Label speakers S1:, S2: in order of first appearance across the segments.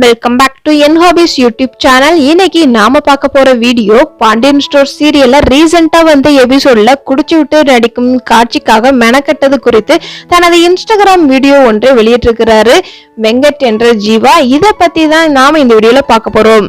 S1: Welcome back to என் hobbies YouTube channel. இன்னைக்கு நாம பார்க்க போற வீடியோ பாண்டியன் ஸ்டோர் சீரியல்ல ரீசெண்டா வந்து எபிசோட்ல குடிச்சு விட்டு நடிக்கும் காட்சிக்காக மெனக்கட்டது குறித்து தனது இன்ஸ்டாகிராம் வீடியோ ஒன்றை வெளியிட்டிருக்கிறாரு வெங்கட் என்ற ஜீவா. இதை பத்தி தான் நாம இந்த வீடியோல பார்க்க போறோம்.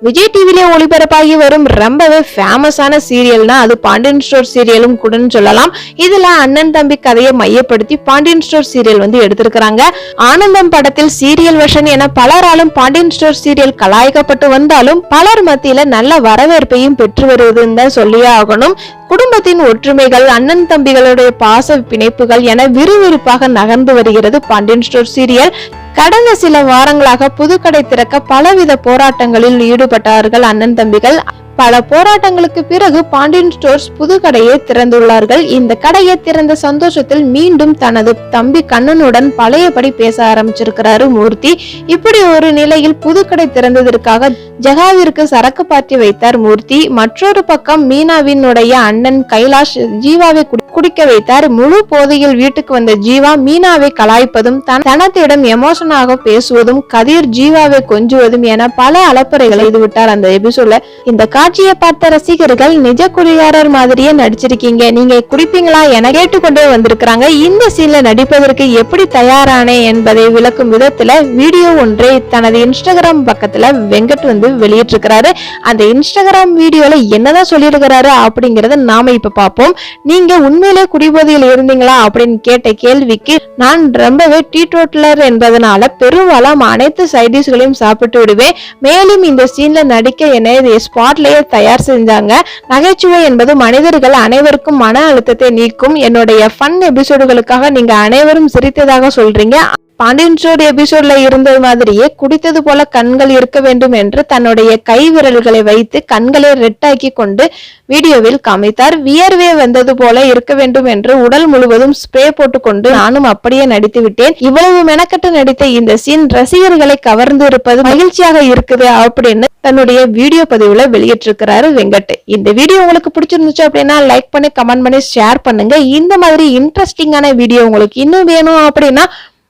S1: விஜய் டிவில ஒளிபரப்பாகி வரும் ரொம்பவே ஃபேமஸான சீரியல்னா அது பாண்டியன் ஸ்டோர் சீரியலும் கூட சொல்லலாம். இதுல அண்ணன் தம்பி கதையை மையப்படுத்தி பாண்டியன் ஸ்டோர் சீரியல் வந்து எடுத்திருக்கிறாங்க. ஆனந்தம் படத்தில் சீரியல் வெர்ஷன் என பலராலும் பாண்டியன் ஸ்டோர் சீரியல் கலாய்க்கப்பட்டு வந்தாலும் பலர் மத்தியில நல்ல வரவேற்பையும் பெற்று வருவதுன்னு தான் சொல்லியே ஆகணும். குடும்பத்தின் ஒற்றுமைகள், அண்ணன் தம்பிகளுடைய பாச பிணைப்புகள் என விறுவிறுப்பாக நகர்ந்து வருகிறது பாண்டியன் ஸ்டோர் சீரியல். கடந்த சில வாரங்களாக புதுக்கடை திறக்க பலவித போராட்டங்களில் ஈடுபட்டார்கள் அண்ணன் தம்பிகள். பல போராட்டங்களுக்கு பிறகு பாண்டியன் ஸ்டோர்ஸ் புது கடையை திறந்துள்ளார்கள். இந்த கடையை திறந்த சந்தோஷத்தில் மீண்டும் தனது தம்பி கண்ணனுடன் பழையபடி பேச ஆரம்பிச்சிருக்கிறாரு மூர்த்தி. இப்படி ஒரு நிலையில் புது கடை திறந்ததற்காக ஜெகாவிற்கு சரக்கு பாற்றி வைத்தார் மூர்த்தி. மற்றொரு பக்கம் மீனாவினுடைய அண்ணன் கைலாஷ் ஜீவாவை குடிக்க வைத்தார். முழு போதையில் வீட்டுக்கு வந்த ஜீவா மீனாவை கலாய்ப்பதும் தனத்திடம் எமோஷனாக பேசுவதும் கதிர் ஜீவாவை கொஞ்சுவதும் என பல அலப்பறைகளை விட்டார் அந்த எபிசோட்ல. இந்த காட்சியை பார்த்த ரசிகர்கள் நிஜ குடிகாரர் மாதிரியே நடிச்சிருக்கீங்க, நீங்க குடிப்பீங்களா என கேட்டுக்கொண்டே வந்திருக்கிறாங்க. இந்த சீன்ல நடிப்பதற்கு எப்படி தயாரானே என்பதை விளக்கும் விதத்துல வீடியோ ஒன்றை தனது இன்ஸ்டாகிராம் பக்கத்துல வெங்கட் வந்து வெளியிட்டிருக்கிறாரு. அந்த இன்ஸ்டாகிராம் வீடியோல என்னதான் சொல்லியிருக்கிறாரு அப்படிங்கறத நாம இப்ப பார்ப்போம். நீங்க உண்மையிலே குடிபோதையில் இருந்தீங்களா அப்படின்னு கேட்ட கேள்விக்கு, நான் ரொம்பவே டீடோட்டலர் என்பதனால பெரும்பாலும் அனைத்து சைடிஷ்களையும் சாப்பிட்டு விடுவேன். மேலும் இந்த சீன்ல நடிக்க என்னை ஸ்பாட்லயே தயார் செஞ்சாங்க. நகைச்சுவை என்பது மனிதர்கள் அனைவருக்கும் மன அழுத்தத்தை நீக்கும். என்னுடைய ஃபன் எபிசோடுகளுக்காக நீங்க அனைவரும் சிரித்ததாக சொல்றீங்க. பாண்டியன் ஸ்டோர் எபிசோட்ல இருந்தது மாதிரியே குடித்தது போல கண்கள் இருக்க வேண்டும் என்று தன்னுடைய கை விரல்களை வைத்து கண்களை ரெட்டாக்கி கொண்டு வீடியோவில் காமித்தார். வியர்வே வந்தது போல இருக்க வேண்டும் என்று உடல் முழுவதும் ஸ்ப்ரே போட்டுக்கொண்டு நானும் அப்படியே நடித்து விட்டேன். இவ்வளவு மெனக்கட்டு நடித்த இந்த சீன் ரசிகர்களை கவர்ந்து இருப்பது மகிழ்ச்சியாக இருக்குது அப்படின்னு தன்னுடைய வீடியோ பதிவுல வெளியிட்டிருக்கிறாரு வெங்கட். இந்த வீடியோ உங்களுக்கு பிடிச்சிருந்துச்சு அப்படின்னா லைக் பண்ணி கமெண்ட் பண்ணி ஷேர் பண்ணுங்க. இந்த மாதிரி இன்ட்ரெஸ்டிங்கான வீடியோ உங்களுக்கு இன்னும் வேணும் அப்படின்னா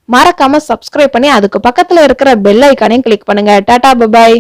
S1: மறக்காம சப்ஸ்கிரைப் பண்ணி அதுக்கு பக்கத்துல இருக்கிற பெல் ஐகானையும் கிளிக் பண்ணுங்க. Tata, bye bye.